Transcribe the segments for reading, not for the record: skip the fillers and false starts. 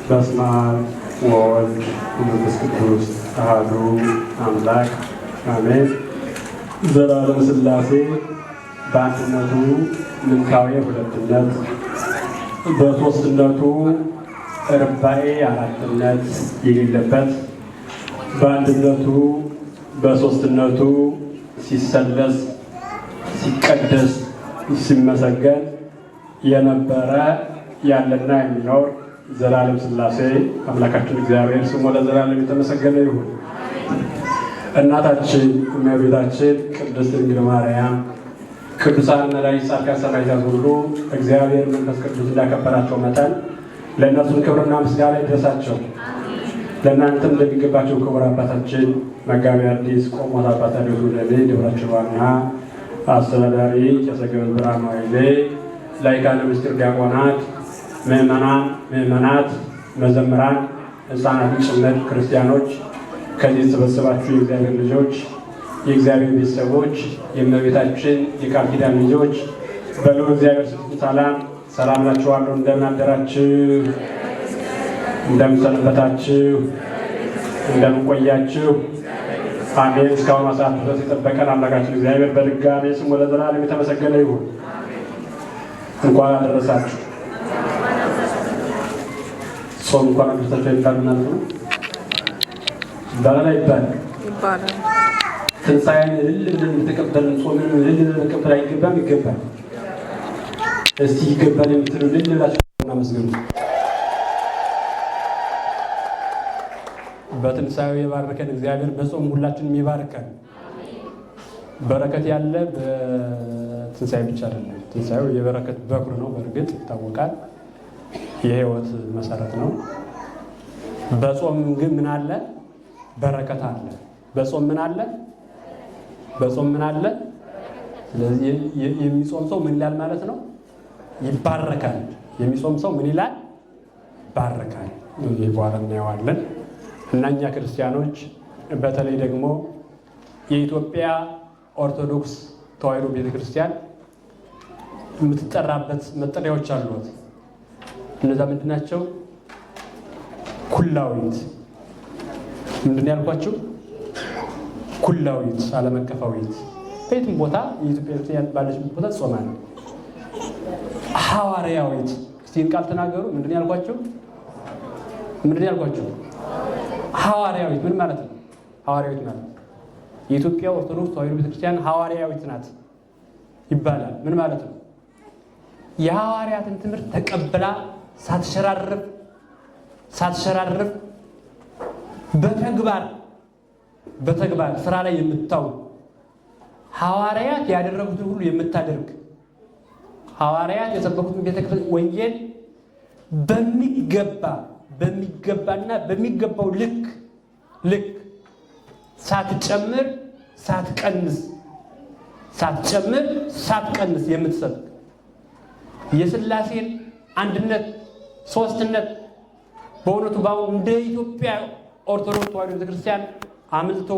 በስመ አብ ወወልድ ወመንፈስ ቅዱስ አሐዱ አምላክ አሜን። ዘላለም ሥላሴ በአንድነቱ ምንታዊ ሁለትነት በሦስትነቱ ርባኤ አራትነት የሌለበት በአንድነቱ በሦስትነቱ ሲሰለስ ሲቀደስ ሲመሰገን የነበረ ያለና የሚኖር ዘላለም ሥላሴ አምላካችን እግዚአብሔር ስሙ ለዘላለም የተመሰገነ ይሁን። እናታችን እመቤታችን ቅድስት ድንግል ማርያም፣ ቅዱሳን መላእክት፣ ጻድቃን፣ ሰማዕታት ሁሉ እግዚአብሔር መንፈስ ቅዱስ እንዳከበራቸው መጠን ለእነሱም ክብርና ምስጋና ይድረሳቸው። ለእናንተም እንደሚገባቸው ክቡር አባታችን መጋቤ ሐዲስ ቆሞስ አባ ታዲዮስ ወልደ ደብራችን ዋና አስተዳዳሪ ቄሰ ገበዝ ብርሃኑ ኃይሌ፣ ላይካነ ምስጢር ዲያቆናት፣ ምዕመናን፣ ምዕመናት፣ መዘምራን፣ ሕፃናትን ጭምር ክርስቲያኖች፣ ከዚህ የተሰበሰባችሁ የእግዚአብሔር ልጆች፣ የእግዚአብሔር ቤተሰቦች፣ የእመቤታችን የቃል ኪዳን ልጆች በልዑል እግዚአብሔር ስም ሰላም ናችኋለሁ። እንደምን አደራችሁ? እንደምን ሰነበታችሁ? እንደምን ቆያችሁ? አሜን። እስካሁን ሰዓት ድረስ የጠበቀን አምላካችን እግዚአብሔር በድጋሜ ስሙ ለዘላለም የተመሰገነ ይሁን። እንኳን አደረሳችሁ። ጾም እንኳን አደረሳችሁ ይባል ማለት ነው። ይባላል ይባላል። ትንሣኤን እልል እንድንተቀበልን ጾምን እልል እንድንተቀበል አይገባም? ይገባል። እስቲ ይገባል የምትሉ እልል ብላችሁ እናመስግኑ። በትንሣኤው የባረከን እግዚአብሔር በጾም ሁላችንም ይባርከን። በረከት ያለ በትንሣኤ ብቻ አይደለም። ትንሣኤው የበረከት በኩር ነው። በእርግጥ ይታወቃል። የሕይወት መሰረት ነው። በጾም ግን ምን አለ? በረከት አለ። በጾም ምን አለ? በጾም ምን አለ? ስለዚህ የሚጾም ሰው ምን ይላል ማለት ነው? ይባረካል። የሚጾም ሰው ምን ይላል? ይባረካል። ይህ በኋላ እናየዋለን። እና እኛ ክርስቲያኖች በተለይ ደግሞ የኢትዮጵያ ኦርቶዶክስ ተዋሕዶ ቤተክርስቲያን የምትጠራበት መጠሪያዎች አሏት። እነዛ ምንድን ናቸው? ኩላዊት ምንድን ያልኳቸው? ኩላዊት፣ ዓለም አቀፋዊት። በየትም ቦታ የኢትዮጵያ ቤተክርስቲያን ባለችበት ቦታ ጾማል። ሐዋርያዊት፣ እስቲን ቃል ተናገሩ። ምንድን ያልኳቸው? ምንድን ያልኳቸው? ሐዋርያዊት ምን ማለት ነው? ሐዋርያዊት ማለት የኢትዮጵያ ኦርቶዶክስ ተዋሕዶ ቤተክርስቲያን ሐዋርያዊት ናት ይባላል። ምን ማለት ነው? የሐዋርያትን ትምህርት ተቀብላ ሳትሸራርፍ በተግባር ስራ ላይ የምታውል፣ ሐዋርያት ያደረጉትን ሁሉ የምታደርግ፣ ሐዋርያት የሰበኩትን ቤተክርስቲያን ወንጌል በሚገባና በሚገባው ልክ ሳትጨምር ሳትቀንስ የምትሰብክ የሥላሴን አንድነት ሦስትነት በእውነቱ በአሁኑ እንደ ኢትዮጵያ ኦርቶዶክስ ተዋሕዶ ቤተክርስቲያን አምልቶ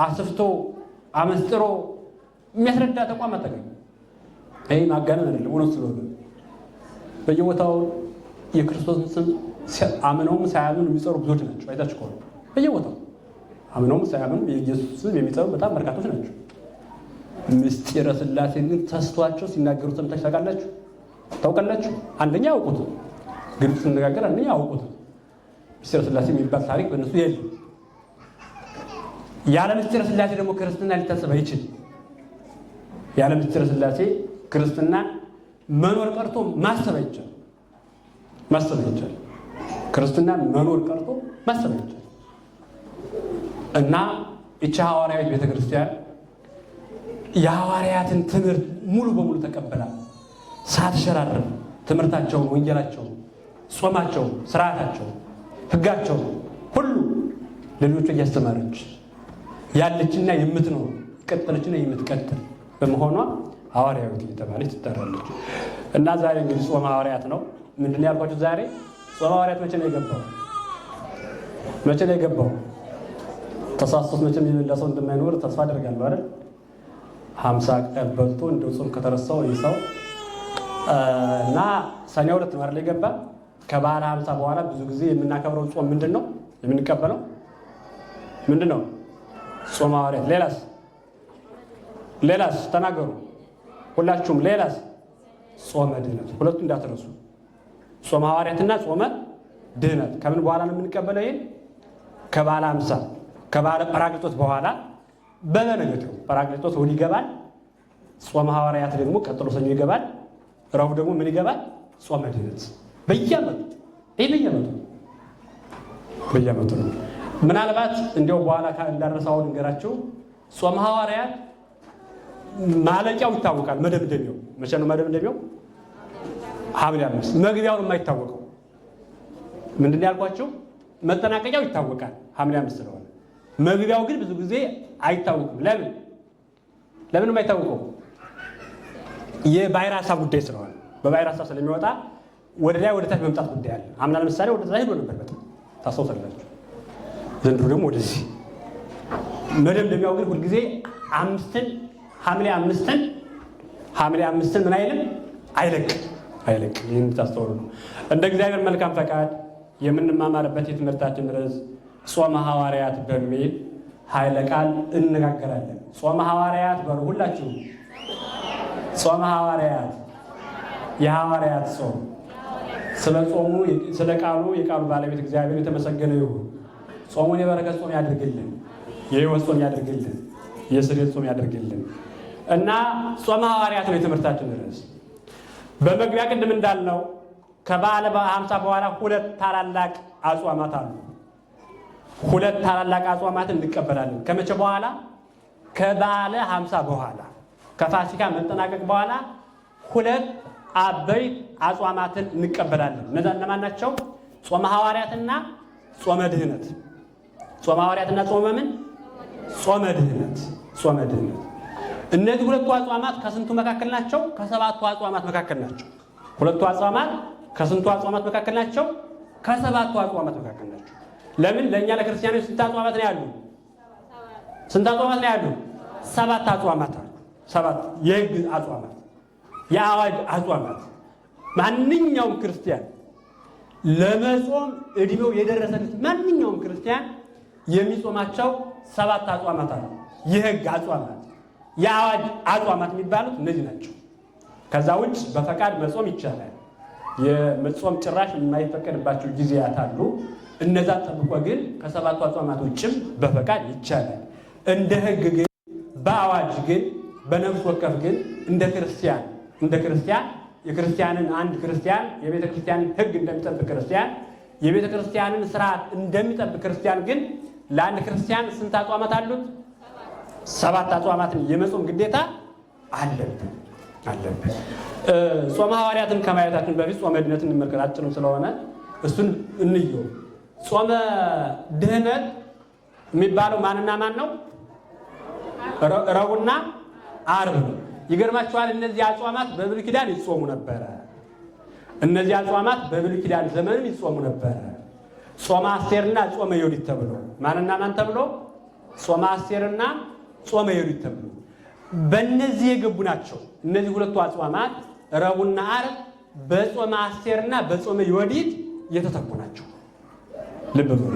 አስፍቶ አመስጥሮ የሚያስረዳ ተቋም አታገኙ። ይህ ማጋነን አይደለም፣ እውነት ስለሆነ በየቦታው የክርስቶስን ስም አምነውም ሳያምኑ የሚጸሩ ብዙዎች ናቸው። አይታችሁ ከሆነ በየቦታው አምነውም ሳያምኑ የኢየሱስ ስም የሚጸሩ በጣም በርካቶች ናቸው። ምስጢረ ሥላሴን ግን ተስቷቸው ሲናገሩ ሰምታችሁ ታውቃላችሁ? ታውቃላችሁ? አንደኛ ያውቁት፣ ግልጽ ስንነጋገር አንደኛ ያውቁት። ምስጢረ ሥላሴ የሚባል ታሪክ በእነሱ የለም። ያለ ምስጢረ ሥላሴ ደግሞ ክርስትና ሊታሰብ አይችልም። ያለ ምስጢረ ሥላሴ ክርስትና መኖር ቀርቶ ማሰብ አይቻልም። ክርስትና መኖር ቀርቶ ማሰብ አይቻልም። እና ይህች ሐዋርያዊት ቤተክርስቲያን የሐዋርያትን ትምህርት ሙሉ በሙሉ ተቀበላ ሳትሸራርፍ ትምህርታቸውን፣ ወንጌላቸውን፣ ጾማቸውን፣ ስርዓታቸውን፣ ሕጋቸውን ሁሉ ለልጆቿ እያስተማረች ያለችና የምትኖር ቀጠለችና የምትቀጥል በመሆኗ ሐዋርያዊት እየተባለች ትጠራለች። እና ዛሬ እንግዲህ ጾመ ሐዋርያት ነው። ምንድን ያልኳችሁ? ዛሬ ጾመ ሐዋርያት መቼ ነው የገባው? ተሳስቶት መቼም የሌላ ሰው እንደማይኖር ተስፋ አደርጋለሁ አይደል? 50 ቀን በልቶ እንደው ጾም ከተረሳው ይሰው እና ሰኔ 2 ነው አይደል የገባ። ከበዓለ 50 በኋላ ብዙ ጊዜ የምናከብረው ጾም ምንድነው? የምንቀበለው ምንድነው? ጾመ ሐዋርያት። ሌላስ ተናገሩ ሁላችሁም። ሌላስ? ጾመ ድህነት። ሁለቱ እንዳትረሱ። ጾመ ሐዋርያትና ጾመ ድህነት ከምን በኋላ ነው የምንቀበለው? ይሄ ከበዓለ 50 ከበዓለ ጰራቅሊጦስ በኋላ በበነገው ጰራቅሊጦስ ወዲህ ይገባል። ጾመ ሐዋርያት ደግሞ ቀጥሎ ሰኞ ይገባል። ረቡዕ ደግሞ ምን ይገባል? ጾመ ድህነት። በየዓመቱ በየዓመቱ ነው። ምናልባት እንዲያው በኋላ እንዳረሳው እንገራቸው። ጾመ ሐዋርያት ማለቂያው ይታወቃል። መደምደሚያው መቼ ነው? መደምደሚያው ሐምሌ 5። መግቢያው ነው የማይታወቀው። ምንድን ያልኳቸው? መጠናቀቂያው ይታወቃል ሐምሌ 5 ስለሆነ፣ መግቢያው ግን ብዙ ጊዜ አይታወቅም። ለምን የማይታወቀው? የባሕረ ሐሳብ ጉዳይ ስለሆነ፣ በባሕረ ሐሳብ ስለሚወጣ ወደ ላይ ወደ ታች መምጣት ጉዳይ አለ። አምና ለምሳሌ ወደ ላይ ሄዶ ነበር፣ በጣም ታስታውሳላችሁ። ዘንድሮ ደግሞ ወደዚህ። መደምደሚያው ግን ሁልጊዜ ሐምሌ 5ን ምን አይልም? አይለቅም። ይህን ታስተውሉ ነው። እንደ እግዚአብሔር መልካም ፈቃድ የምንማማርበት የትምህርታችን ርዕስ ጾመ ሐዋርያት በሚል ኃይለ ቃል እንነጋገራለን። ጾመ ሐዋርያት በሉ ሁላችሁ። ጾመ ሐዋርያት፣ የሐዋርያት ጾም። ስለ ጾሙ ስለ ቃሉ የቃሉ ባለቤት እግዚአብሔር የተመሰገነ ይሁን። ጾሙን የበረከት ጾም ያድርግልን፣ የሕይወት ጾም ያድርግልን፣ የስርየት ጾም ያድርግልን እና ጾመ ሐዋርያት ነው የትምህርታችን ርዕስ። በመግቢያ ቅድም እንዳልነው ከበዓለ 50 በኋላ 2 ታላላቅ አጽዋማት አሉ። 2 ታላላቅ አጽዋማትን እንቀበላለን። ከመቼ በኋላ? ከበዓለ 50 በኋላ፣ ከፋሲካ መጠናቀቅ በኋላ 2 አበይት አጽዋማትን እንቀበላለን። እነዛ እነማን ናቸው? ጾመ ሐዋርያትና ጾመ ድህነት። ጾመ ሐዋርያትና ጾመ ምን? ጾመ ድህነት። እነዚህ 2ቱ አጽዋማት ከስንቱ መካከል ናቸው? ከ7ቱ አጽዋማት መካከል ናቸው። 2ቱ አጽዋማት ከስንቱ አጽዋማት መካከል ናቸው? ከ7ቱ አጽዋማት መካከል ናቸው። ለምን? ለእኛ ለክርስቲያኖች ስንት አጽዋማት ነው ያሉ? ስንት አጽዋማት ነው ያሉ? 7 አጽዋማት አሉ። 7 የሕግ አጽዋማት፣ የአዋጅ አጽዋማት። ማንኛውም ክርስቲያን ለመጾም እድሜው የደረሰለት ማንኛውም ክርስቲያን የሚጾማቸው 7 አጽዋማት አሉ። የሕግ አጽዋማት፣ የአዋጅ አጽዋማት የሚባሉት እነዚህ ናቸው። ከዛ ውጭ በፈቃድ መጾም ይቻላል። የመጾም ጭራሽ የማይፈቀድባቸው ጊዜያት አሉ። እነዛ ጠብቆ ግን ከ7ቱ አጽዋማት ውጭም በፈቃድ ይቻላል። እንደ ሕግ ግን፣ በአዋጅ ግን፣ በነፍስ ወከፍ ግን እንደ ክርስቲያን የክርስቲያንን አንድ ክርስቲያን የቤተ ክርስቲያንን ሕግ እንደሚጠብቅ ክርስቲያን የቤተ ክርስቲያንን ስርዓት እንደሚጠብቅ ክርስቲያን ግን ለአንድ ክርስቲያን ስንት አጽዋማት አሉት? 7 አጽዋማትን የመጾም ግዴታ አለብን። ጾመ ሐዋርያትን ከማየታችን በፊት ጾመ ድህነትን እንመልከት። አጭርም ስለሆነ እሱን እንየው። ጾመ ድህነት የሚባለው ማንና ማን ነው? ረቡዕና ዓርብ ነው። ይገርማችኋል፣ እነዚህ አጽዋማት በብሉይ ኪዳን ይጾሙ ነበረ። እነዚህ አጽዋማት በብሉይ ኪዳን ዘመንም ይጾሙ ነበረ። ጾመ አስቴርና ጾመ ዮዲት ተብሎ ማንና ማን ተብሎ? ጾመ አስቴርና ጾመ ዮዲት ተብሎ በእነዚህ የገቡ ናቸው። እነዚህ 2ቱ አጽዋማት ረቡዕና ዓርብ በጾመ አስቴርና በጾመ ዮዲት የተተኩ ናቸው። ልብ በሉ።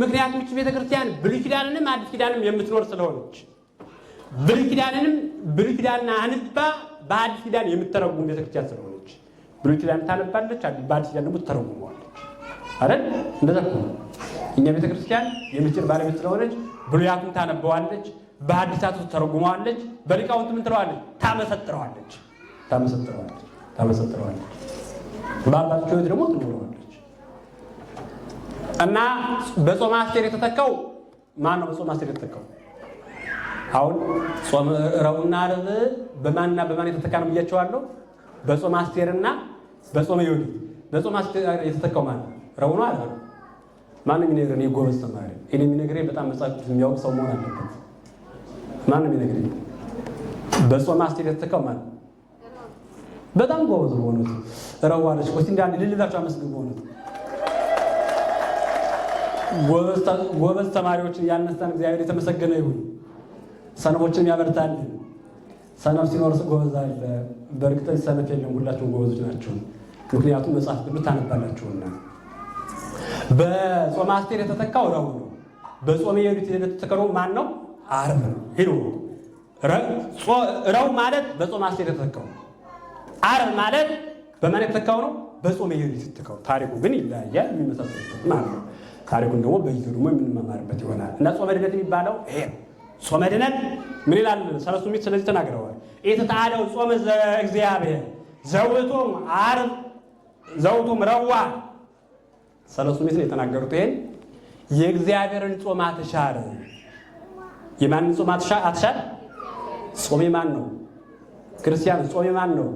ምክንያቱም ቤተክርስቲያን ብሉይ ኪዳንንም አዲስ ኪዳንም የምትኖር ስለሆነች ብሉይ ኪዳንን አንባ በአዲስ ኪዳን የምትተረጉም ቤተክርስቲያን ስለሆነች ብሉይ ኪዳን ታነባለች፣ በአዲስ ኪዳን ደግሞ ትተረጉመዋለች አይደል? እንደዛ እኮ ነው። እኛ ቤተክርስቲያን የምስጢር ባለቤት ስለሆነች ብሉያቱን ታነበዋለች፣ በሐዲሳቱ ትተረጉመዋለች፣ በሊቃውንቱ ምን ትለዋለች? ታመሰጥረዋለች። በአባቶች ሕይወት ደግሞ ትኖረዋለች። እና በጾመ አስቴር የተተካው ማን ነው? በጾመ አስቴር የተተካው አሁን ጾመ ረቡዕና ዓርብ በማንና በማን የተተካ ነው ብያቸዋለሁ? በጾመ አስቴርና በጾመ ዮዲት። በጾመ አስቴር የተተካው ማን ነው? ረቡዕ ነው ዓርብ ነው? ማንም የሚነግረን? የጎበዝ ተማሪ እኔ የሚነግረኝ በጣም መጽሐፍ የሚያውቅ ሰው መሆን አለበት። ማንም የሚነግረኝ? በጾመ አስቴር የተተካው ማን ነው? በጣም ጎበዝ በሆኑት ረቡዕ አለች። እስቲ እንዳንድ ልልላቸው አመስግን። በሆኑት ጎበዝ ተማሪዎችን ያነሳን እግዚአብሔር የተመሰገነ ይሁን። ሰነፎችን ያበርታል። ሰነፍ ሲኖር ጎበዝ አለ። በእርግጥ ሰነፍ የለም፣ ሁላችሁም ጎበዞች ናቸው። ምክንያቱም መጽሐፍ ቅዱስ ታነባላችሁና። በጾመ አስቴር የተተካው ረቡዕ ነው። በጾመ የሉሊት የተተካው ማን ነው? ዓርብ ነው። ሄዶ ረቡዕ ማለት በጾመ አስቴር የተተካው፣ ዓርብ ማለት በማን የተተካው ነው? በጾመ የሉሊት የተተካው። ታሪኩ ግን ይለያያል፣ የሚመሳሰልበት ማለት ነው። ታሪኩን ደግሞ በይዘው ደግሞ የምንማማርበት ይሆናል እና ጾመ ድነት የሚባለው ይሄ ነው። ጾመ ድነት ምን ይላል ሰለስቱ ምዕት? ስለዚህ ተናግረዋል። ኢትተአለው ጾመ እግዚአብሔር ዘውእቶም ዓርብ ዘውእቶም ረቡዕ። ሰለስቱ ምዕት ነው የተናገሩት ይሄን። የእግዚአብሔርን ጾም አትሻር። የማንን ጾም አትሻር? ጾም የማን ነው? ክርስቲያን ጾም የማን ነው?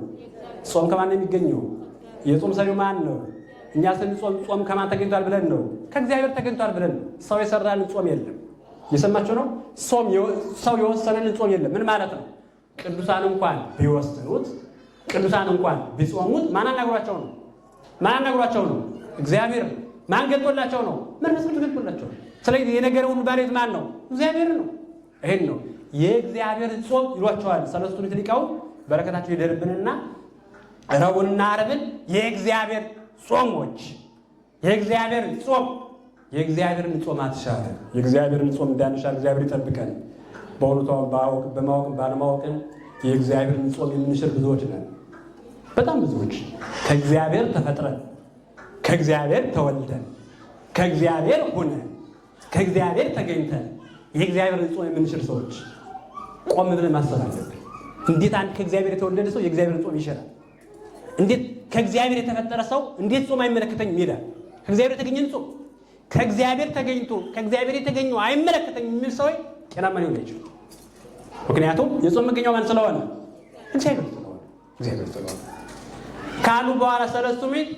ጾም ከማን ነው የሚገኘው? የጾም ሰሪው ማን ነው? እኛ ስንጾም ጾም ከማን ተገኝቷል ብለን ነው? ከእግዚአብሔር ተገኝቷል ብለን ነው። ሰው የሰራን ጾም የለም። እየሰማችሁ ነው? ሰው የወሰነልን ጾም የለም። ምን ማለት ነው? ቅዱሳን እንኳን ቢወስኑት፣ ቅዱሳን እንኳን ቢጾሙት ማን አናግሯቸው ነው? ማን አናግሯቸው ነው? እግዚአብሔር። ማን ገልጦላቸው ነው? መንፈስ ቅዱስ ገልጦላቸው። ስለዚህ የነገር ሁሉ ባለቤት ማን ነው? እግዚአብሔር ነው። ይሄን ነው የእግዚአብሔር ጾም ይሏቸዋል ሰለስቱ ምዕት ሊቃውንት። በረከታቸው ይደርብንና ረቡዕና ዓርብን የእግዚአብሔር ጾሞች፣ የእግዚአብሔር ጾም፣ የእግዚአብሔርን ጾም አትሻር። የእግዚአብሔርን ጾም እንዳንሻር እግዚአብሔር ይጠብቀን። በእውነቱ በማወቅም ባለማወቅም የእግዚአብሔርን ጾም የምንሽር ብዙዎች ነን። በጣም ብዙዎች ከእግዚአብሔር ተፈጥረን፣ ከእግዚአብሔር ተወልደን፣ ከእግዚአብሔር ሆነን፣ ከእግዚአብሔር ተገኝተን የእግዚአብሔርን ጾም የምንሽር ሰዎች ቆም ብለን ማሰብ አለብን። እንዴት አንድ ከእግዚአብሔር የተወለደ ሰው የእግዚአብሔርን ጾም ይሽራል? እንዴት ከእግዚአብሔር የተፈጠረ ሰው እንዴት ጾም አይመለከተኝም ይላል? ከእግዚአብሔር የተገኘን ጾም ከእግዚአብሔር ተገኝቶ ከእግዚአብሔር የተገኘው አይመለከተኝም የሚል ሰው ጤናማ ሊሆን አይችልም። ምክንያቱም የጾም መገኛው ማን ስለሆነ? እግዚአብሔር ስለሆነ ካሉ በኋላ ሰለስቱ ምዕት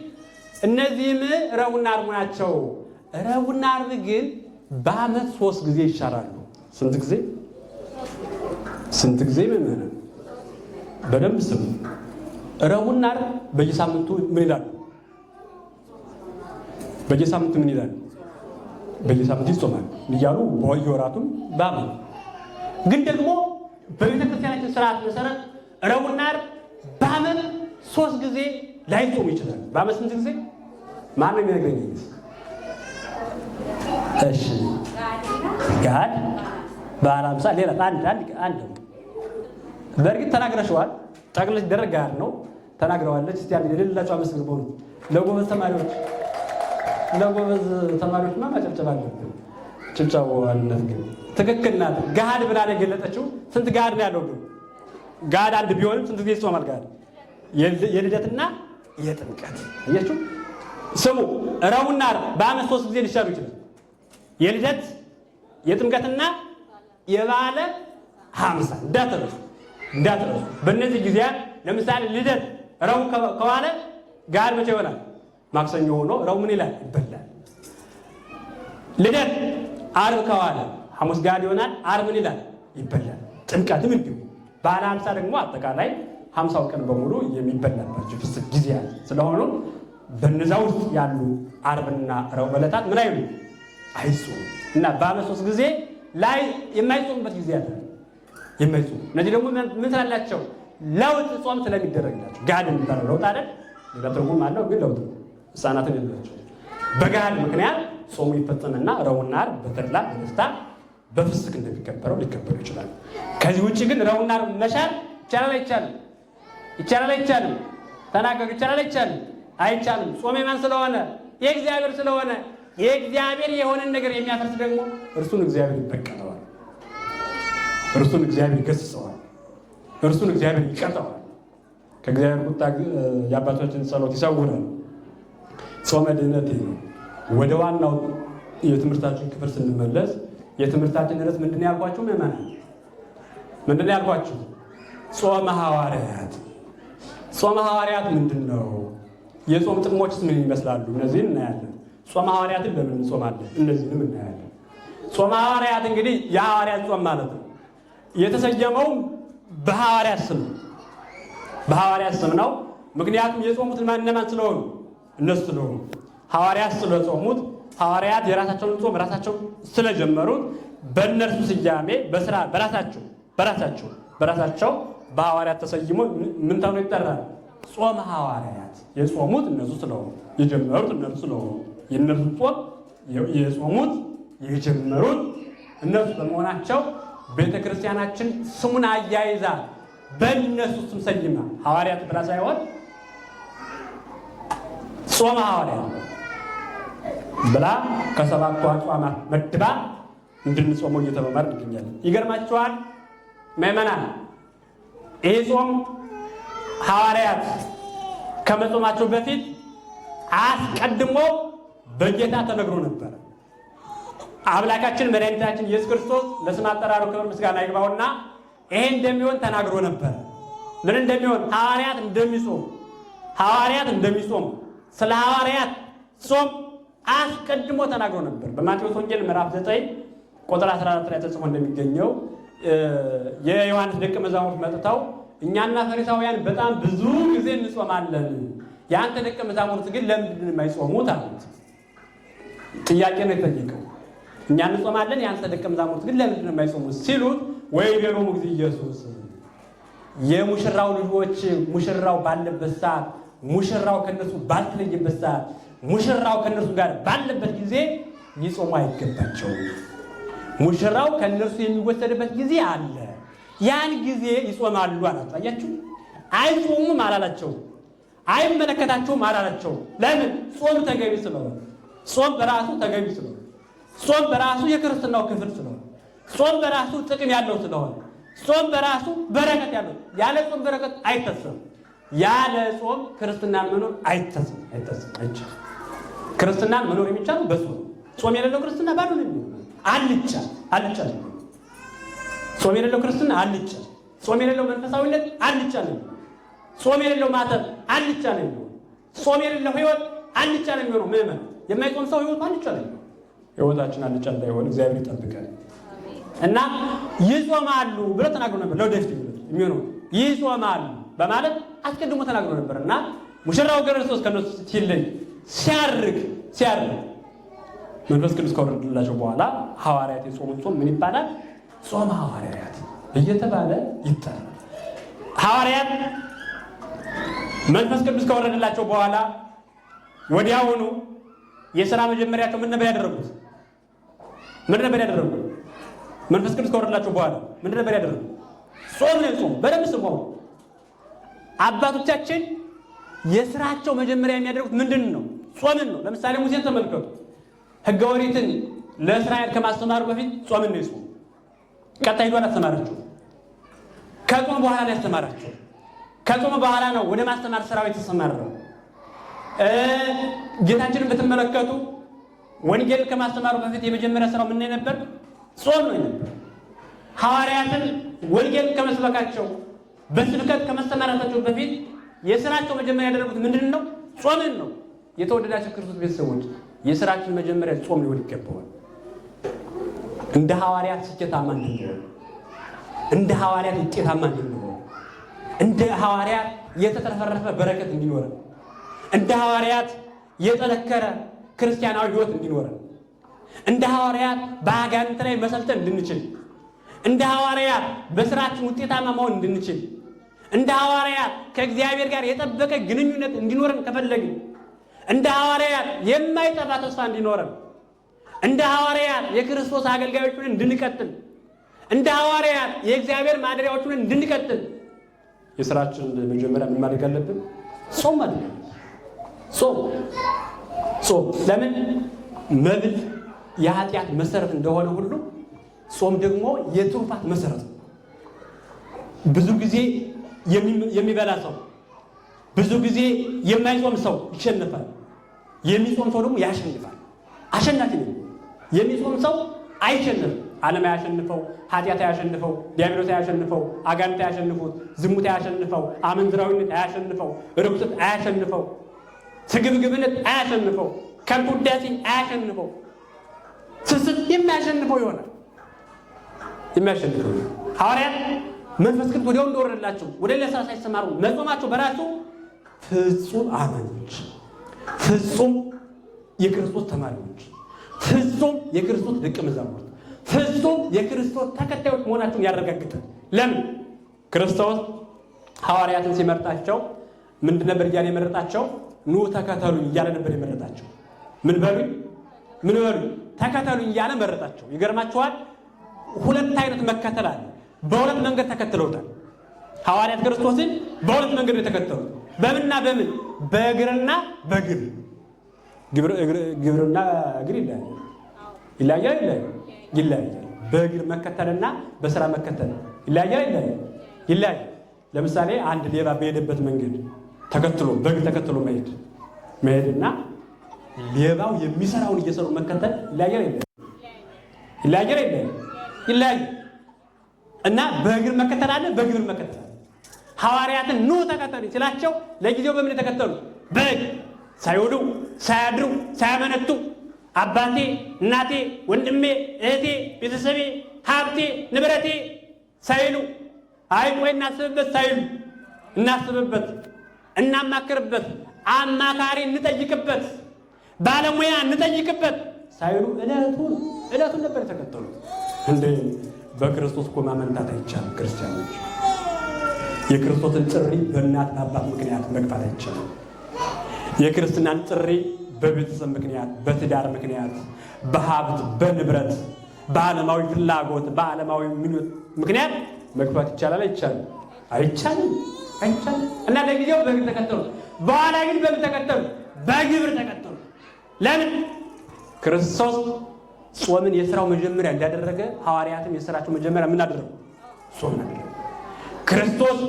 እነዚህም ረቡዕና ዓርብ ናቸው። ረቡዕና ዓርብ ግን በዓመት 3 ጊዜ ይሻራሉ። ስንት ጊዜ? ስንት ጊዜ? ምን በደንብ ስሙ። ረቡዕና ዓርብ በየሳምንቱ ምን ይላሉ? በየሳምንቱ ምን ይላሉ? በየሳምንቱ ይጾማል እያሉ በየወራቱም በዓመት ግን ደግሞ በቤተ ክርስቲያናችን ስርዓት መሰረት ረቡዕና ዓርብ በዓመት 3 ጊዜ ላይጾሙ ይችላል። በዓመት ስንት ጊዜ? ማን ነው የሚነግረኝ? እሺ ጋድ በዓለ ሃምሳ ሌላ አንድ በእርግጥ ተናግረሽዋል። ጠቅለሽ ደረግ ጋር ነው ተናግረዋለች። እስቲ አንድ የሌላቸው አመስግን። በሆኑ ለጎበዝ ተማሪዎችማ ማጨብጨብ አለብን። ጭብጨባዋነት ግን ትክክል ናት። ጋድ ብላ ነው የገለጠችው። ስንት ጋድ ነው ያለው? ግን ጋድ አንድ ቢሆንም ስንት ጊዜ ይጾማል? ጋድ የልደትና የጥምቀት አያችሁ። ስሙ ረቡዕና ዓርብ በዓመት 3 ጊዜ ሊሻሩ ይችላል። የልደት የጥምቀትና የበዓለ ሃምሳ እንዳትረሱ። በእነዚህ ጊዜያት ለምሳሌ ልደት ረቡዕ ከዋለ ጋድ መቼ ይሆናል? ማክሰኞ ሆኖ ረቡዕ ምን ይላል? ይበላል። ልደት ዓርብ ከዋለ ሐሙስ ጋድ ይሆናል። ዓርብ ምን ይላል? ይበላል። ጥምቀትም እንዲሁ። በዓለ ሃምሳ ደግሞ አጠቃላይ 50 ቀን በሙሉ የሚበላባቸው ፍስክ ጊዜያት ስለሆኑ በነዛ ውስጥ ያሉ ዓርብና ረቡዕ ዕለታት ምን አይሉ አይጾሙ እና በዓመት 3 ጊዜ ላይ የማይጾሙበት ጊዜ አለ። የማይጾሙ እነዚህ ደግሞ ምን ስላላቸው? ለውጥ ጾም ስለሚደረግላቸው። ጋድ የሚባለው ለውጥ አይደል? ሌላ ትርጉም አለው ግን ለውጥ ሕፃናትን ያላቸው በጋድ ምክንያት ጾሙ ይፈጸምና ረቡዕና ዓርብ በተድላ በደስታ በፍስክ እንደሚከበረው ሊከበሩ ይችላል። ከዚህ ውጭ ግን ረቡዕና ዓርብ መሻር ይቻላል አይቻልም? ይቻላል አይቻልም? ተናገሩ። ይቻላል አይቻልም? አይቻልም። ጾም የማን ስለሆነ? የእግዚአብሔር ስለሆነ። የእግዚአብሔር የሆነን ነገር የሚያፈርስ ደግሞ እርሱን እግዚአብሔር ይበቀለዋል። እርሱን እግዚአብሔር ይገስጸዋል። እርሱን እግዚአብሔር ይቀጣዋል። ከእግዚአብሔር ቁጣ የአባቶችን ጸሎት ይሰውራል። ጾመ ድኅነት ነው። ወደ ዋናው የትምህርታችን ክፍል ስንመለስ የትምህርታችን ርዕስ ምንድን ያልኳችሁ ምዕመናን? ምንድን ያልኳችሁ? ጾመ ሐዋርያት። ጾመ ሐዋርያት ምንድን ነው? የጾም ጥቅሞችስ ምን ይመስላሉ? እነዚህን እናያለን። ጾመ ሐዋርያትን ለምን እንጾማለን? እነዚህንም እናያለን። ጾመ ሐዋርያት እንግዲህ የሐዋርያት ጾም ማለት ነው። የተሰየመው በሐዋርያት ስም ነው። በሐዋርያት ስም ነው። ምክንያቱም የጾሙት እነማን ስለሆኑ? እነሱ ስለሆኑ ሐዋርያት ስለጾሙት፣ ሐዋርያት የራሳቸውን ጾም ራሳቸው ስለጀመሩት በእነርሱ ስያሜ በስራ በራሳቸው በራሳቸው በሐዋርያት ተሰይሞ ምን ተብሎ ይጠራል? ጾመ ሐዋርያት። የጾሙት እነሱ ስለሆኑ የጀመሩት እነሱ ስለሆኑ የእነሱ ጾም የጾሙት የጀመሩት እነሱ በመሆናቸው ቤተክርስቲያናችን ስሙን አያይዛ በእነሱ ስም ሰይማ ሐዋርያት ብላ ሳይሆን ጾመ ሐዋርያት ብላ ከሰባቱ አጽዋማት መድባ እንድንጾመው እየተመማር እንገኛለን። ይገርማችኋል ምዕመናን፣ ይህ ጾም ሐዋርያት ከመጾማቸው በፊት አስቀድሞ በጌታ ተነግሮ ነበር። አምላካችን መድኃኒታችን ኢየሱስ ክርስቶስ ለስም አጠራሩ ክብር ምስጋና ይግባውና ይሄ እንደሚሆን ተናግሮ ነበር። ምን እንደሚሆን? ሐዋርያት እንደሚጾም ስለ ሐዋርያት ጾም አስቀድሞ ተናግሮ ነበር። በማቴዎስ ወንጌል ምዕራፍ 9 ቁጥር 14 ላይ ተጽፎ እንደሚገኘው የዮሐንስ ደቀ መዛሙርት መጥተው እኛና ፈሪሳውያን በጣም ብዙ ጊዜ እንጾማለን፣ የአንተ ደቀ መዛሙርት ግን ለምንድን ነው የማይጾሙት አሉት። ጥያቄ ነው የጠየቀው። እኛ እንጾማለን፣ የአንተ ደቀ መዛሙርት ግን ለምንድን ነው የማይጾሙት ሲሉት ወይቤሎሙ እግዚእ ኢየሱስ የሙሽራው ልጆች ሙሽራው ባለበት ሰዓት፣ ሙሽራው ከነሱ ባልተለየበት ሰዓት፣ ሙሽራው ከነሱ ጋር ባለበት ጊዜ ሊጾሙ አይገባቸውም። ሙሽራው ከነሱ የሚወሰድበት ጊዜ አለ፣ ያን ጊዜ ይጾማሉ አላቸው። አያችሁ፣ አይጾሙም አላላቸው፣ አይመለከታቸውም አላላቸው። ለምን? ጾም ተገቢ ስለሆነ፣ ጾም በራሱ ተገቢ ስለሆነ፣ ጾም በራሱ የክርስትናው ክፍል ስለሆነ፣ ጾም በራሱ ጥቅም ያለው ስለሆነ፣ ጾም በራሱ በረከት ያለው። ያለ ጾም በረከት አይታሰብም። ያለ ጾም ክርስትናን መኖር አይታሰብም። ክርስትናን መኖር የሚቻለው በጾም። ጾም የሌለው ክርስትና ባዶ ነው የሚሆነው። አልጫ ነው። ጾም የሌለው ክርስትና አልጫ፣ ጾም የሌለው መንፈሳዊነት አልጫ ነው። ጾም የሌለው ማተብ አልጫ ነው የሚሆነው። ጾም የሌለው ሕይወት አልጫ ነው የሚሆነው። ምዕመን የማይጾም ሰው ሕይወቱ አልጫ ነው። ሕይወታችን አልጫ እንዳይሆን እግዚአብሔር ይጠብቀን እና ይጾማሉ ብሎ ተናግሮ ነበር። ለወደፊት የሚሆነው ይጾማሉ በማለት አስቀድሞ ተናግሮ ነበር እና ሙሽራው ክርስቶስ ከነሱ ሲለይ ሲያርግ መንፈስ ቅዱስ ከወረደላቸው በኋላ ሐዋርያት የጾሙት ጾም ምን ይባላል? ጾመ ሐዋርያት እየተባለ ይጠራል። ሐዋርያት መንፈስ ቅዱስ ከወረደላቸው በኋላ ወዲያውኑ የሥራ መጀመሪያቸው ምን ነበር ያደረጉት? መንፈስ ቅዱስ ከወረደላቸው በኋላ ምን ነበር ያደረጉት? ጾም ነው የጾሙ። በደንብ ስሙ። አባቶቻችን የሥራቸው መጀመሪያ የሚያደርጉት ምንድን ነው? ጾምን ነው። ለምሳሌ ሙሴን ተመልከቱ። ሕገ ኦሪትን ለእስራኤል ከማስተማሩ በፊት ጾምን ነው የጾሙ። ቀጣይ ሄዶ አላስተማራቸው። ከጾም በኋላ ነው ያስተማራቸው። ከጾም በኋላ ነው ወደ ማስተማር ስራው የተሰማራው። ጌታችንን ብትመለከቱ ወንጌል ከማስተማሩ በፊት የመጀመሪያ ስራው ምን ነበር? ጾም ነው ነበር። ሐዋርያትን ወንጌል ከመስበካቸው በስብከት ከመስተማራታቸው በፊት የስራቸው መጀመሪያ ያደረጉት ምንድን ነው? ጾምን ነው። የተወደዳቸው ክርስቶስ ቤተሰቦች የስራችን መጀመሪያ ጾም ሊሆን ይገባዋል። እንደ ሐዋርያት ስኬታማ እንድንሆን፣ እንደ ሐዋርያት ውጤታማ እንድንሆን፣ እንደ ሐዋርያት የተትረፈረፈ በረከት እንዲኖረን፣ እንደ ሐዋርያት የጠነከረ ክርስቲያናዊ ሕይወት እንዲኖረን፣ እንደ ሐዋርያት በአጋንንት ላይ መሰልጠን እንድንችል፣ እንደ ሐዋርያት በስራችን ውጤታማ መሆን እንድንችል፣ እንደ ሐዋርያት ከእግዚአብሔር ጋር የጠበቀ ግንኙነት እንዲኖረን ከፈለግን፣ እንደ ሐዋርያት የማይጠፋ ተስፋ እንዲኖረን፣ እንደ ሐዋርያት የክርስቶስ አገልጋዮች ሆነን እንድንቀጥል፣ እንደ ሐዋርያት የእግዚአብሔር ማደሪያዎች ሆነን እንድንቀጥል የሥራችን መጀመሪያ ምን ማድረግ አለብን? ጾም ማለት ነው። ጾም ለምን? መብል የኃጢአት መሰረት እንደሆነ ሁሉ ጾም ደግሞ የትሩፋት መሰረት ነው። ብዙ ጊዜ የሚበላ ሰው፣ ብዙ ጊዜ የማይጾም ሰው ይሸነፋል። የሚጾም ሰው ደግሞ ያሸንፋል። አሸናፊ ነው። የሚጾም ሰው አይሸነፍም። ዓለም አያሸንፈው፣ ኃጢአት አያሸንፈው፣ ዲያብሎስ አያሸንፈው፣ አጋንንት አያሸንፉት፣ ዝሙት አያሸንፈው፣ አመንዝራዊነት አያሸንፈው፣ ርኩሰት አያሸንፈው፣ ስግብግብነት አያሸንፈው፣ ከንቱ ውዳሴ አያሸንፈው፣ ስስት የሚያሸንፈው ይሆናል። የሚያሸንፈው ሐዋርያት መንፈስ ቅዱስ ወዲያው እንደወረደላቸው ወደ ሌላ ስራ ሳይሰማሩ መጾማቸው በራሱ ፍጹም አማኞች፣ ፍጹም የክርስቶስ ተማሪዎች፣ ፍጹም የክርስቶስ ደቀ መዛሙርት፣ ፍጹም የክርስቶስ ተከታዮች መሆናቸውን ያረጋግጣል። ለምን? ክርስቶስ ሐዋርያትን ሲመርጣቸው ምንድን ነበር እያለ የመረጣቸው? ኑ ተከተሉኝ እያለ ነበር የመረጣቸው። ምን በሉኝ ተከተሉኝ እያለ መረጣቸው። ይገርማችኋል። ሁለት አይነት መከተል አለ። በሁለት መንገድ ተከትለውታል። ሐዋርያት ክርስቶስን በሁለት መንገድ የተከተሉት። በምንና በምን? በእግርና በግብር። ግብርና እግር ይለያያል። በእግር መከተልና በስራ መከተል ይለያያል። ለምሳሌ አንድ ሌባ በሄደበት መንገድ ተከትሎ በእግር ተከትሎ መሄድና ሌባው የሚሰራውን እየሰሩ መከተል ይለያያል። እና በእግር መከተል አለ፣ በግብር መከተል አለ። ሐዋርያትን ኑ ተከተሉ ሲላቸው ለጊዜው በምን የተከተሉ? በእግር ሳይውሉ ሳያድሩ ሳያመነቱ አባቴ፣ እናቴ፣ ወንድሜ፣ እህቴ፣ ቤተሰቤ፣ ሀብቴ፣ ንብረቴ ሳይሉ ቆይ እናስብበት ሳይሉ እናስብበት፣ እናማክርበት፣ አማካሪ እንጠይቅበት፣ ባለሙያ እንጠይቅበት ሳይሉ እለቱን ነበር የተከተሉት። እንዴ በክርስቶስ እኮ ማመንታት አይቻልም። ክርስቲያኖች የክርስቶስን ጥሪ በእናት በአባት ምክንያት መግፋት አይቻልም። የክርስትናን ጥሪ በቤተሰብ ምክንያት፣ በትዳር ምክንያት፣ በሀብት በንብረት፣ በዓለማዊ ፍላጎት፣ በዓለማዊ ምኞት ምክንያት መግፋት ይቻላል? አይቻልም። እና ለጊዜው በግብር ተከተሉ። በኋላ ግን በምን ተከተሉ? በግብር ተከተሉ። ለምን? ክርስቶስ ጾምን የሥራው መጀመሪያ እንዳደረገ ሐዋርያትም የሥራቸው መጀመሪያ ምን አደረጉ? ጾም አደረጉ። ክርስቶስ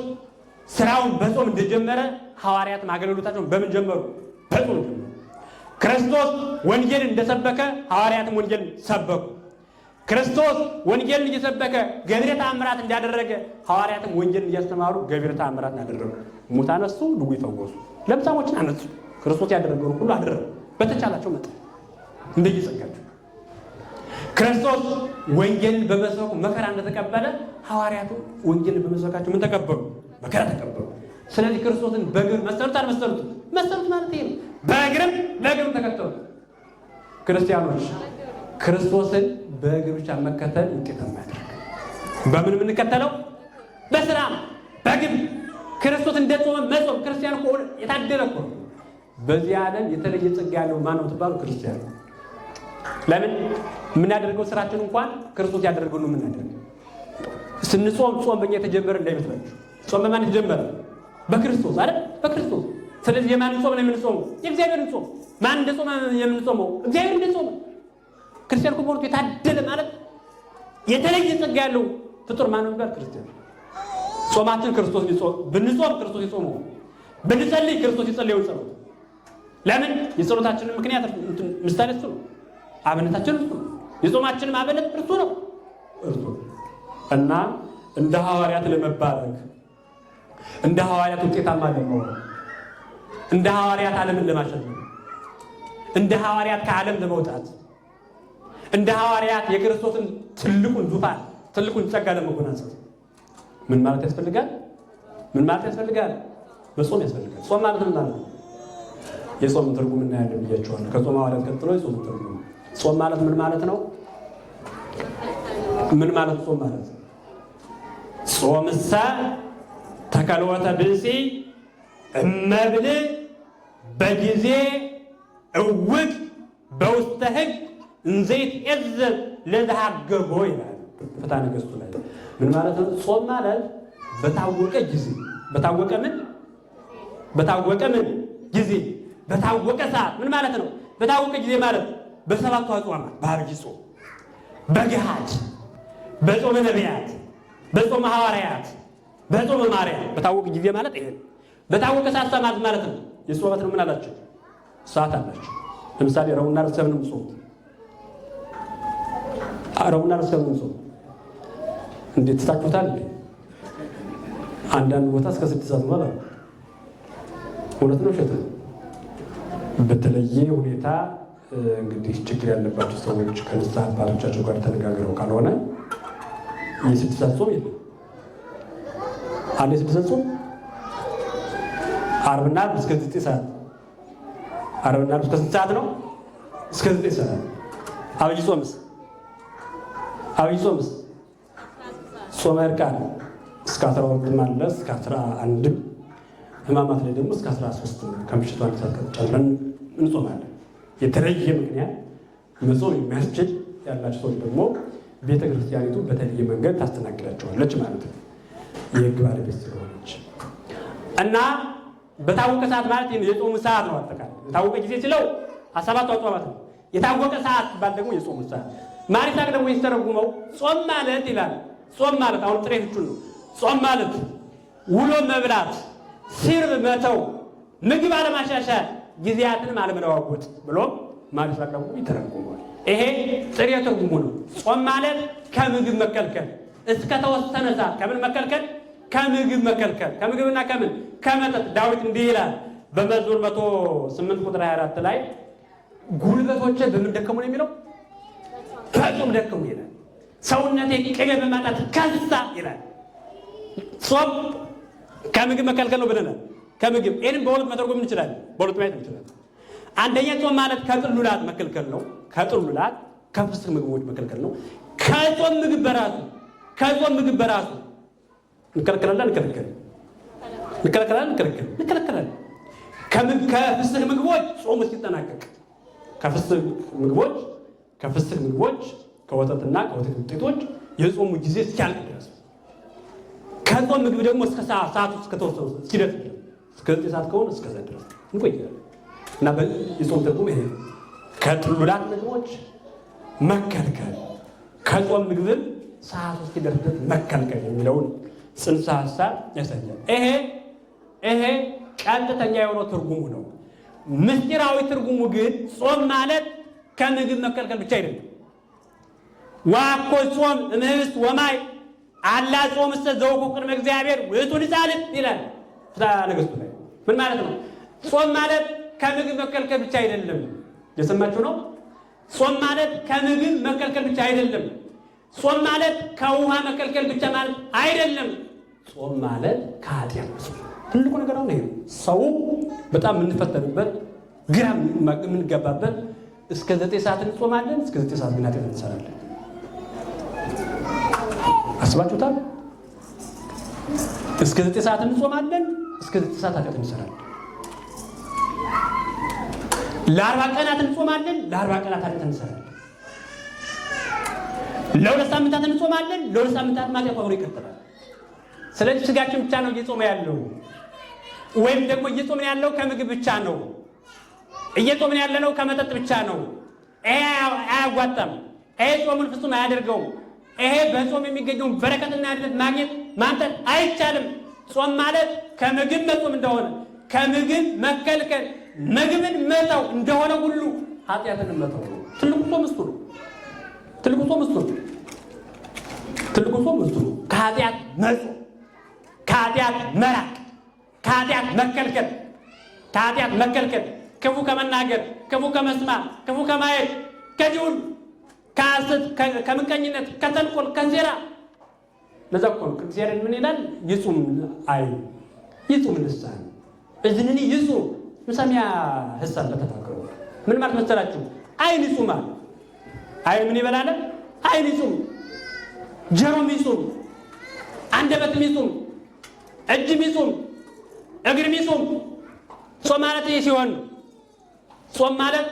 ሥራውን በጾም እንደጀመረ ሐዋርያትም አገልግሎታቸውን በምን ጀመሩ? በጾም ጀመሩ። ክርስቶስ ወንጌልን እንደሰበከ ሐዋርያትም ወንጌልን ሰበኩ። ክርስቶስ ወንጌልን እየሰበከ ገቢረ ተአምራት እንዳደረገ ሐዋርያትም ወንጌልን እያስተማሩ ገቢረ ተአምራት እንዳደረጉ ሙት አነሱ፣ ድውይ ፈወሱ፣ ለምጻሞችን አነጹ። ክርስቶስ ያደረገውን ሁሉ አደረጉ በተቻላቸው መጠን እንደየጸጋቸው። ክርስቶስ ወንጌልን በመስበኩ መከራ እንደተቀበለ ሐዋርያቱ ወንጌልን በመስበካቸው ምን ተቀበሉ? መከራ ተቀበሉ። ስለዚህ ክርስቶስን በግብር መሰሉት አልመሰሉትም? መሰሉት ማለት ይሄ ነው። በግብር ተከተሉ። ክርስቲያኖች ክርስቶስን በእግር ብቻ መከተል ውጤታማ ያደርግ። በምን የምንከተለው? በስራ በግብር። ክርስቶስ እንደጾመ መጾም። ክርስቲያን እኮ የታደለ እኮ ነው። በዚህ ዓለም የተለየ ጸጋ ያለው ማነው ትባሉ? ክርስቲያን። ለምን? የምናደርገው ስራችን እንኳን ክርስቶስ ያደረገው ነው የምናደርገው። ስንጾም ጾም በእኛ የተጀመረ እንዳይመስላችሁ። ጾም በማን የተጀመረ? በክርስቶስ አይደል? በክርስቶስ። ስለዚህ የማን ጾም ነው የምንጾመው? የእግዚአብሔርን ጾም። ማን እንደጾመ የምንጾመው? እግዚአብሔር እንደጾመ። ክርስቲያን እኮ በእውነቱ የታደለ ማለት የተለየ ጸጋ ያለው ፍጡር ማነው ይባል? ክርስቲያን። ጾማችን ክርስቶስ ሊጾም፣ ብንጾም ክርስቶስ ይጾመው፣ ብንጸልይ ክርስቶስ ይጸልየው ጸሎት። ለምን? የጸሎታችንን ምክንያት ምሳሌ እሱ ነው። አብነታችን እሱ ነው። የጾማችንም አብነት እርሱ ነው። እና እንደ ሐዋርያት ለመባረክ፣ እንደ ሐዋርያት ውጤታማ ለመሆን፣ እንደ ሐዋርያት ዓለምን ለማሸነፍ፣ እንደ ሐዋርያት ከዓለም ለመውጣት፣ እንደ ሐዋርያት የክርስቶስን ትልቁን ዙፋን ትልቁን ጸጋ ለመጎናጸፍ ምን ማለት ያስፈልጋል? መጾም ያስፈልጋል። ጾም ማለት ምን ማለት ነው? የጾም ትርጉም እናያለን ብያቸዋለሁ። ከጾም ሐዋርያት ቀጥሎ የጾም ትርጉም። ጾም ማለት ምን ማለት ነው? ጾም ማለት ጾምሰ ተከልወተ ብእሲ እመብል በጊዜ እውቅ በውስተ ሕግ እንዘይት እዝብ ለዘሃገጎ ይላል ፍትሐ ነገሥቱ ላይ። ምን ማለት ነው? ጾም ማለት በታወቀ ጊዜ፣ በታወቀ ጊዜ፣ በታወቀ ሰዓት። ምን ማለት ነው? በታወቀ ጊዜ ማለት በሰባቱ አጽዋማት፣ በዐቢይ ጾም፣ በገሃድ፣ በጾመ ነቢያት፣ በጾመ ሐዋርያት፣ በጾመ ማርያም። በታወቀ ጊዜ ማለት ይሄ። በታወቀ ሰዓት ማለት ነው። የጾመት ነው። ምን አላቸው? ሰዓት አላቸው። ለምሳሌ ረቡዕና ዓርብ ሰብን ጾም፣ ረቡዕና ዓርብ ሰብን ጾም እንዴት ትታችሁታል? አንዳንድ ቦታ እስከ 6 ሰዓት ነው አላሉ። እውነት ነው ውሸት ነው? በተለየ ሁኔታ እንግዲህ ችግር ያለባቸው ሰዎች ከንስሐ አባቶቻቸው ጋር ተነጋግረው ካልሆነ የ6 ሰዓት ጾም የለም። አንድ የ6 ሰዓት ጾም ዓርብና ዓርብ እስከ 9 ሰዓት፣ ዓርብና ዓርብ እስከ 6 ሰዓት ነው? እስከ 9 ሰዓት። ዐቢይ ጾምስ አብይ ጾምስ ጾመ ዕርቃን እስከ 12 ማለት እስከ 11 ሕማማት ላይ ደግሞ እስከ 13 ከምሽቱ 1 ሰዓት ጨምረን እንጾማለን። የተለየ ምክንያት መጾም የሚያስችል ያላቸው ሰዎች ደግሞ ቤተ ክርስቲያኒቱ በተለየ መንገድ ታስተናግዳቸዋለች ማለት ነው። የሕግ ባለቤት ስለሆነች እና በታወቀ ሰዓት ማለት የጾሙ ሰዓት ነው። አጠቃላይ የታወቀ ጊዜ ሲለው 7 አጽዋማት ነው። የታወቀ ሰዓት ባል ደግሞ የጾሙ ሰዓት ማሪታክ ደግሞ ይተረጉመው ጾም ማለት ይላል። ጾም ማለት አሁን ጥሬ ፍቹ ነው። ጾም ማለት ውሎ መብላት፣ ሲርብ መተው፣ ምግብ አለማሻሻል፣ ጊዜያትንም አለመለዋወጥ ብሎ ማሪታክ ደግሞ ይተረጉመዋል። ይሄ ጥሬ ትርጉሙ ነው። ጾም ማለት ከምግብ መከልከል እስከ ተወሰነ ሰዓት ከምን መከልከል? ከምግብ መከልከል። ከምግብና ከምን? ከመጠጥ። ዳዊት እንዲህ ይላል በመዝሙር 108 ቁጥር 24 ላይ ጉልበቶቼ በምን ደከሙ ነው የሚለው? በጾም ደከሙ ይላል። ሰውነቴ ቅቤ በማጣት ከሳ ይላል። ጾም ከምግብ መከልከል ነው ብለናል። ከምግብ ይህንም በሁለት መተርጎም እንችላለን። በሁለት ማየት እንችላለን። አንደኛ ጾም ማለት ከጥሉላት መከልከል ነው። ከጥሉላት ከፍስክ ምግቦች መከልከል ነው። ከጾም ምግብ በራሱ እንከለከላለን። ከፍስክ ምግቦች ጾሙ ሲጠናቀቅ ከፍስክ ምግቦች ከወተትና ከወተት ውጤቶች የጾሙ ጊዜ እስኪያልቅ ድረስ ከጾም ምግብ ደግሞ እስከ ሰዓቱ እስከተወሰነ እስኪደርስ እስከ 9 ሰዓት ከሆነ እስከዛ ድረስ እንቆያለን እና የጾም ትርጉም ይሄ ነው። ከጥሉላት ምግቦች መከልከል፣ ከጾም ምግብም ሰዓቱ እስኪደርስ ድረስ መከልከል የሚለውን ጽንሰ ሐሳብ ያሳያል። ይሄ ቀጥተኛ የሆነው ትርጉሙ ነው። ምስጢራዊ ትርጉሙ ግን ጾም ማለት ከምግብ መከልከል ብቻ አይደለም። ዋኮ ጾም እምህስት ወማይ አላ ጾም እስከ ዘውቁ ቅድመ እግዚአብሔር ውእቱ ንጻልት ይላል ፍትሐ ነገሥቱ ላይ። ምን ማለት ነው? ጾም ማለት ከምግብ መከልከል ብቻ አይደለም። የሰማችሁ ነው። ጾም ማለት ከምግብ መከልከል ብቻ አይደለም። ጾም ማለት ከውሃ መከልከል ብቻ ማለት አይደለም። ጾም ማለት ከኃጢአት ትልቁ ነገር ነው። ይሄ ሰው በጣም የምንፈተንበት ግራ የምንገባበት እስከ 9 ሰዓት እንጾማለን፣ እስከ 9 ሰዓት ግን ኃጢአት እንሰራለን። አስባችሁታል? እስከ 9 ሰዓት እንጾማለን፣ እስከ 9 ሰዓት ኃጢአት እንሰራለን። ለ40 ቀናት እንጾማለን፣ ለ40 ቀናት ኃጢአት እንሰራለን። ለ2 ሳምንታት እንጾማለን፣ ለ2 ሳምንታት ኃጢአት አብሮ ይቀጥላል። ስለዚህ ስጋችን ብቻ ነው እየጾመ ያለው፣ ወይም ደግሞ እየጾምን ያለው ከምግብ ብቻ ነው፣ እየጾምን ያለነው ከመጠጥ ብቻ ነው። ይሄ አያዋጣም። ይሄ ጾሙን ፍጹም አያደርገውም። ይሄ በጾም የሚገኘውን በረከትና ዕድል ማግኘት ማምጣት አይቻልም። ጾም ማለት ከምግብ መጾም እንደሆነ ከምግብ መከልከል ምግብን መተው እንደሆነ ሁሉ ኃጢአትን መተው ነው። ትልቁ ጾም እሱ ነው። ከኃጢአት መጾም፣ ከኃጢአት መራቅ፣ ከኃጢአት መከልከል፣ ክፉ ከመናገር፣ ክፉ ከመስማት፣ ክፉ ከማየት፣ ከዚህ ሁሉ ከሐሰት፣ ከምቀኝነት፣ ከተንኮል፣ ከሴራ ለዛ እኮ ነው እግዚአብሔር ምን ይላል? ይጹም ልሳን እዝንኒ ይጹም ምሳሚያ ህሳን ለተፋከሩ ምን ማለት መሰላችሁ? አይን ይጹማል። አይን ምን ይበላል? አይን ይጹም፣ ጆሮም ይጹም፣ አንደበትም ይጹም፣ እጅም ይጹም፣ እግርም ይጹም። ጾም ማለት ይህ ሲሆን ጾም ማለት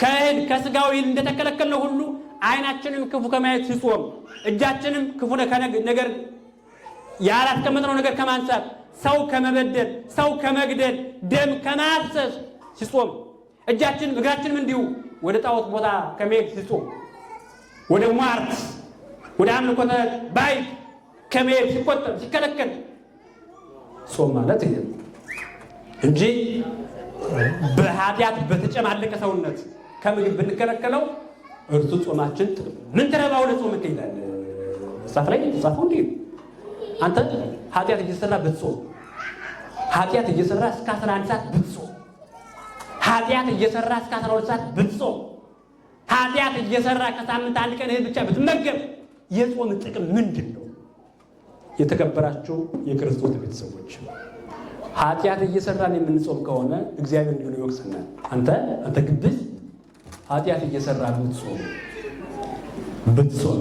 ከእህል ከስጋዊ እንደተከለከልነው ሁሉ አይናችንም ክፉ ከማየት ሲጾም፣ እጃችንም ክፉ ነገር ያላስቀመጥነው ነገር ከማንሳት፣ ሰው ከመበደል፣ ሰው ከመግደል፣ ደም ከማፍሰስ ሲጾም፣ እጃችንም እግራችንም እንዲሁ ወደ ጣዖት ቦታ ከመሄድ ሲጾም፣ ወደ ሟርት ወደ አምልኮተ ባዕድ ከመሄድ ሲቆጠብ ሲከለከል ጾም ማለት ይሄ እንጂ በኃጢአት በተጨማለቀ ሰውነት ከምግብ ብንከለከለው እርሱ ጾማችን ምን ተረባው ለጾም ይላል መጽሐፍ ላይ ተጻፈው። እንዴ አንተ ኃጢአት እየሰራ ብትጾም፣ ኃጢአት እየሰራ እስከ 11 ሰዓት ብትጾም፣ ኃጢአት እየሰራ እስከ 12 ሰዓት ብትጾም፣ ኃጢአት እየሰራ ከሳምንት አንድ ቀን እህል ብቻ ብትመገብ የጾም ጥቅም ምንድን ነው? የተከበራችሁ የክርስቶስ ቤተሰቦች ኃጢአት እየሰራን የምንጾም ከሆነ እግዚአብሔር እንዲሁ ይወቅሰናል። አንተ ግብዝ ኃጢአት እየሰራ ብትጾም